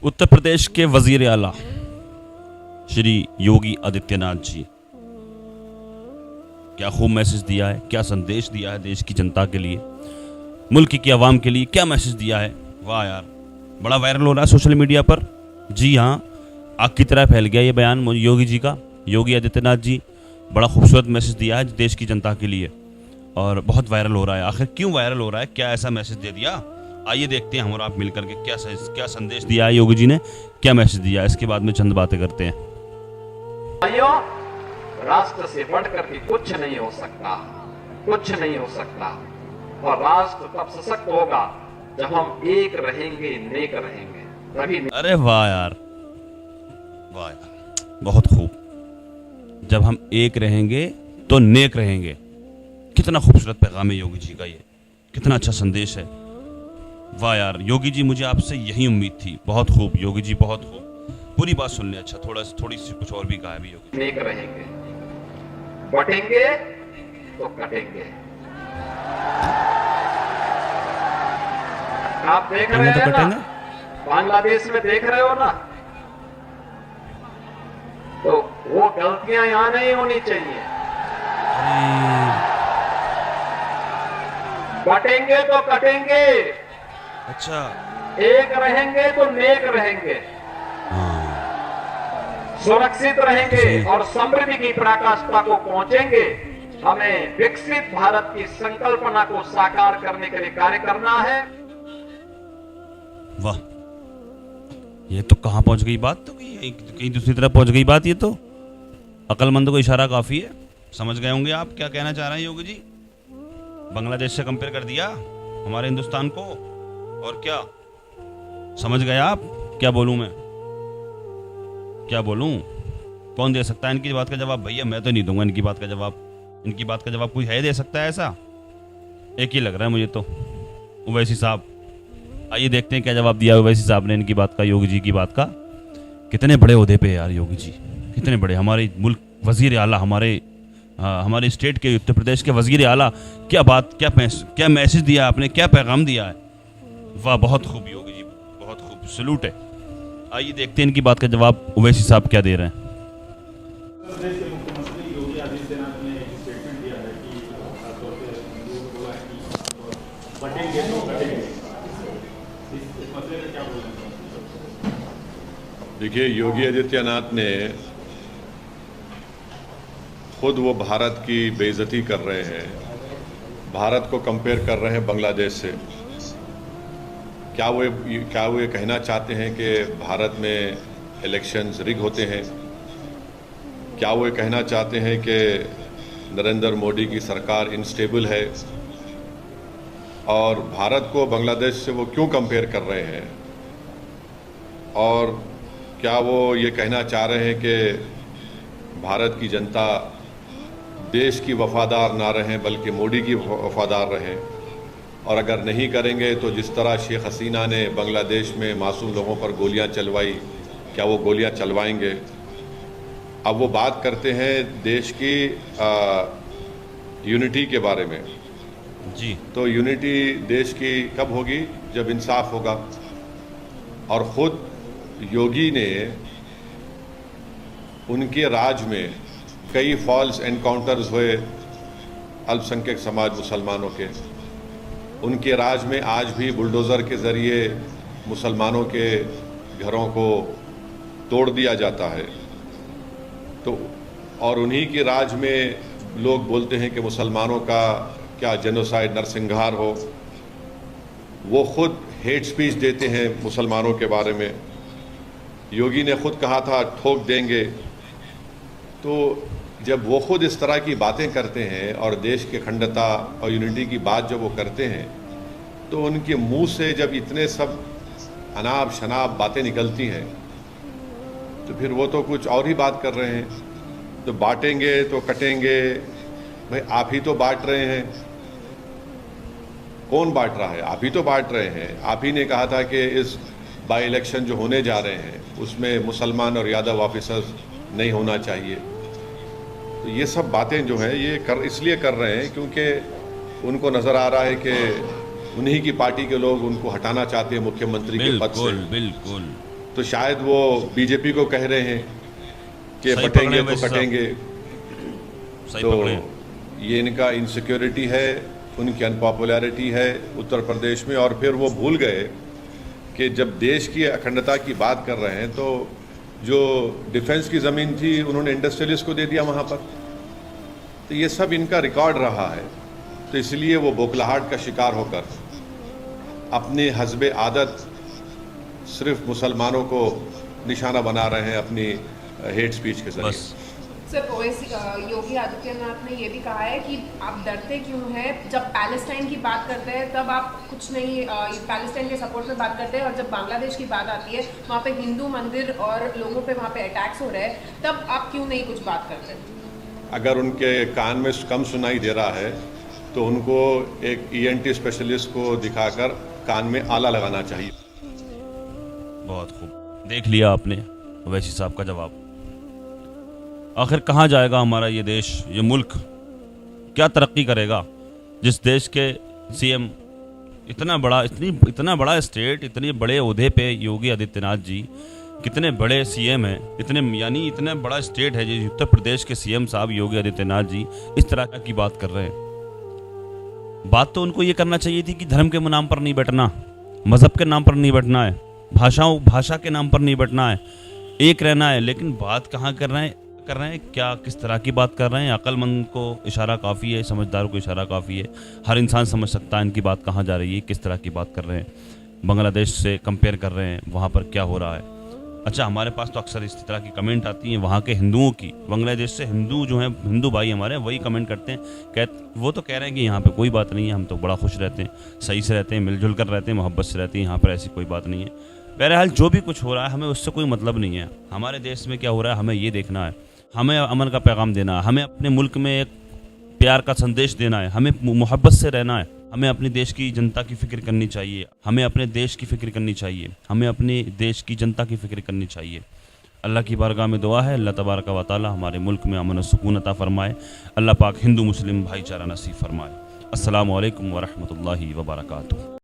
उत्तर प्रदेश के वजीर आला श्री योगी आदित्यनाथ जी, क्या खूब मैसेज दिया है, क्या संदेश दिया है देश की जनता के लिए, मुल्क की आवाम के लिए क्या मैसेज दिया है। वाह यार, बड़ा वायरल हो रहा है सोशल मीडिया पर। जी हाँ, आग की तरह फैल गया ये बयान योगी जी का। योगी आदित्यनाथ जी बड़ा खूबसूरत मैसेज दिया है देश की जनता के लिए और बहुत वायरल हो रहा है। आखिर क्यों वायरल हो रहा है, क्या ऐसा मैसेज दे दिया? आइए देखते हैं हम और आप मिलकर के क्या संदेश दिया है योगी जी ने, क्या मैसेज दिया है। इसके बाद में चंद बातें करते हैं। भाइयों, राष्ट्र से बढ़कर के कुछ नहीं हो सकता, कुछ नहीं हो सकता। और राष्ट्र तब सशक्त होगा जब हम एक रहेंगे, नेक रहेंगे, तभी। अरे वाह यार, वाह यार, बहुत खूब। जब हम एक रहेंगे तो नेक रहेंगे। कितना खूबसूरत पैगाम है योगी जी का, ये कितना अच्छा संदेश है। वाह यार योगी जी, मुझे आपसे यही उम्मीद थी। बहुत खूब योगी जी, बहुत खूब। पूरी बात सुन ले। अच्छा, थोड़ी सी कुछ और भी कहा है भी योगी। नेक रहेंगे, बटेंगे तो कटेंगे। आप देख रहे तो हैं कटेंगे। ना, बांग्लादेश में देख रहे हो ना, तो वो गलतियां यहां नहीं होनी चाहिए। बटेंगे तो कटेंगे, अच्छा, एक रहेंगे तो नेक रहेंगे, सुरक्षित रहेंगे और समृद्धि की पराकाष्ठा को पहुंचेंगे। हमें विकसित भारत की संकल्पना को साकार करने के लिए कार्य करना है। वाह, ये तो कहाँ पहुंच गई बात, तो कहीं दूसरी तरफ पहुंच गई बात। ये तो अक्लमंद को इशारा काफी है। समझ गए होंगे आप क्या कहना चाह रहे हैं योगी जी। बांग्लादेश से कंपेयर कर दिया हमारे हिंदुस्तान को, और क्या समझ गए आप? क्या बोलूं मैं, क्या बोलूं? कौन दे सकता है इनकी बात का जवाब? भैया मैं तो नहीं दूंगा इनकी बात का जवाब। इनकी बात का जवाब कोई है दे सकता है ऐसा? एक ही लग रहा है मुझे तो, ओवैसी साहब। आइए देखते हैं क्या जवाब दिया ओवैसी साहब ने इनकी बात का, योगी जी की बात का। कितने बड़े ओहदे पे यार योगी जी, कितने बड़े, हमारे मुल्क वजीर आला, हमारे स्टेट के, उत्तर प्रदेश के वजीर आला। क्या बात, क्या मैसेज दिया आपने, क्या पैगाम दिया है। वाह, बहुत खूब योगी जी, बहुत खूब, सलूट है। आइए देखते हैं इनकी बात का जवाब ओवैसी साहब क्या दे रहे हैं। प्रदेश के मुख्यमंत्री योगी आदित्यनाथ ने एक स्टेटमेंट दिया है कि खासतौर पे हिंदुओं को बोला है कि बटेंगे तो कटेंगे। इस मसले में क्या बोलेंगे? देखिए, योगी आदित्यनाथ ने खुद वो भारत की बेइज्जती कर रहे हैं, भारत को कंपेयर कर रहे हैं बांग्लादेश से। क्या वो ये कहना चाहते हैं कि भारत में इलेक्शंस रिग होते हैं? क्या वो ये कहना चाहते हैं कि नरेंद्र मोदी की सरकार इनस्टेबल है? और भारत को बांग्लादेश से वो क्यों कंपेयर कर रहे हैं? और क्या वो ये कहना चाह रहे हैं कि भारत की जनता देश की वफादार ना रहें बल्कि मोदी की वफादार रहें? और अगर नहीं करेंगे तो जिस तरह शेख हसीना ने बांग्लादेश में मासूम लोगों पर गोलियां चलवाई, क्या वो गोलियां चलवाएंगे? अब वो बात करते हैं देश की यूनिटी के बारे में जी। तो यूनिटी देश की कब होगी? जब इंसाफ होगा। और ख़ुद योगी ने उनके राज में कई फॉल्स एनकाउंटर्स हुए अल्पसंख्यक समाज मुसलमानों के। उनके राज में आज भी बुलडोज़र के ज़रिए मुसलमानों के घरों को तोड़ दिया जाता है। तो और उन्हीं के राज में लोग बोलते हैं कि मुसलमानों का क्या जेनोसाइड, नरसंहार हो। वो खुद हेट स्पीच देते हैं मुसलमानों के बारे में। योगी ने खुद कहा था ठोक देंगे। तो जब वो खुद इस तरह की बातें करते हैं और देश के अखंडता और यूनिटी की बात जब वो करते हैं, तो उनके मुंह से जब इतने सब अनाप शनाप बातें निकलती हैं, तो फिर वो तो कुछ और ही बात कर रहे हैं। तो बांटेंगे तो कटेंगे, भाई आप ही तो बांट रहे हैं। कौन बांट रहा है? आप ही तो बांट रहे हैं। आप ही ने कहा था कि इस बाई इलेक्शन जो होने जा रहे हैं उसमें मुसलमान और यादव ऑफिसर्स नहीं होना चाहिए। तो ये सब बातें जो हैं ये इसलिए कर रहे हैं क्योंकि उनको नज़र आ रहा है कि उन्हीं की पार्टी के लोग उनको हटाना चाहते हैं मुख्यमंत्री के पद से। बिल्कुल। तो शायद वो बीजेपी को कह रहे हैं कि सही बटेंगे पकड़े तो वैसे साहब। कटेंगे। सही तो पकड़े। ये इनका इनसिक्योरिटी है, उनकी अनपॉपुलैरिटी है उत्तर प्रदेश में। और फिर वो भूल गए कि जब देश की अखंडता की बात कर रहे हैं तो जो डिफेंस की ज़मीन थी उन्होंने इंडस्ट्रियलिस्ट को दे दिया वहाँ पर। तो ये सब इनका रिकॉर्ड रहा है। तो इसलिए वो बौखलाहट का शिकार होकर अपनी हस्बे आदत सिर्फ मुसलमानों को निशाना बना रहे हैं अपनी हेट स्पीच के जरिए। बस सर, ओवैसी योगी आदित्यनाथ ने ये भी कहा है कि आप डरते क्यों हैं, जब पैलेस्टाइन की बात करते हैं तब आप कुछ नहीं पैलेस्टाइन के सपोर्ट में बात करते हैं, और जब बांग्लादेश की बात आती है वहाँ पे हिंदू मंदिर और लोगों पे वहाँ पे अटैक्स हो रहे हैं, तब आप क्यों नहीं कुछ बात करते? अगर उनके कान में कम सुनाई दे रहा है तो उनको एक ENT स्पेशलिस्ट को दिखाकर कान में आला लगाना चाहिए। बहुत खूब, देख लिया आपने ओवैसी साहब का जवाब। आखिर कहाँ जाएगा हमारा ये देश, ये मुल्क क्या तरक्की करेगा जिस देश के CM इतना बड़ा स्टेट, इतने बड़े ओहदे पे योगी आदित्यनाथ जी, कितने बड़े CM हैं, इतने बड़ा स्टेट है जो उत्तर प्रदेश के CM साहब योगी आदित्यनाथ जी इस तरह की बात कर रहे हैं। बात तो उनको ये करना चाहिए थी कि धर्म के नाम पर नहीं बैठना, मज़हब के नाम पर नहीं बैठना है, भाषा के नाम पर नहीं बैठना है, एक रहना है। लेकिन बात कहाँ कर रहे हैं, क्या किस तरह की बात कर रहे हैं? अक्लमंद को इशारा काफ़ी है, समझदार को इशारा काफ़ी है, हर इंसान समझ सकता है इनकी बात कहाँ जा रही है, किस तरह की बात कर रहे हैं। बांग्लादेश से कंपेयर कर रहे हैं, वहाँ पर क्या हो रहा है। अच्छा, हमारे पास तो अक्सर इस तरह की कमेंट आती हैं वहाँ के हिंदुओं की, बांग्लादेश से हिंदू जो हैं, हिंदू भाई हमारे वही कमेंट करते हैं, वो तो कह रहे हैं कि यहाँ पे कोई बात नहीं है, हम तो बड़ा खुश रहते हैं, सही से रहते हैं, मिलजुल कर रहते हैं, मोहब्बत से रहते हैं, यहाँ पर ऐसी कोई बात नहीं है। बहरहाल जो भी कुछ हो रहा है हमें उससे कोई मतलब नहीं है। हमारे देश में क्या हो रहा है हमें ये देखना है, हमें अमन का पैगाम देना है, हमें अपने मुल्क में एक प्यार का संदेश देना है, हमें मोहब्बत से रहना है, हमें अपने देश की जनता की फ़िक्र करनी चाहिए, हमें अपने देश की फ़िक्र करनी चाहिए, हमें अपने देश की जनता की फ़िक्र करनी चाहिए। अल्लाह की बारगाह में दुआ है, अल्लाह तबारक व तआला हमारे मुल्क में अमन और सुकून अता फरमाए, अल्लाह पाक हिंदू मुस्लिम भाईचारा नसीब फरमाए। अस्सलामु अलैकुम व रहमतुल्लाहि व बरकातुहू।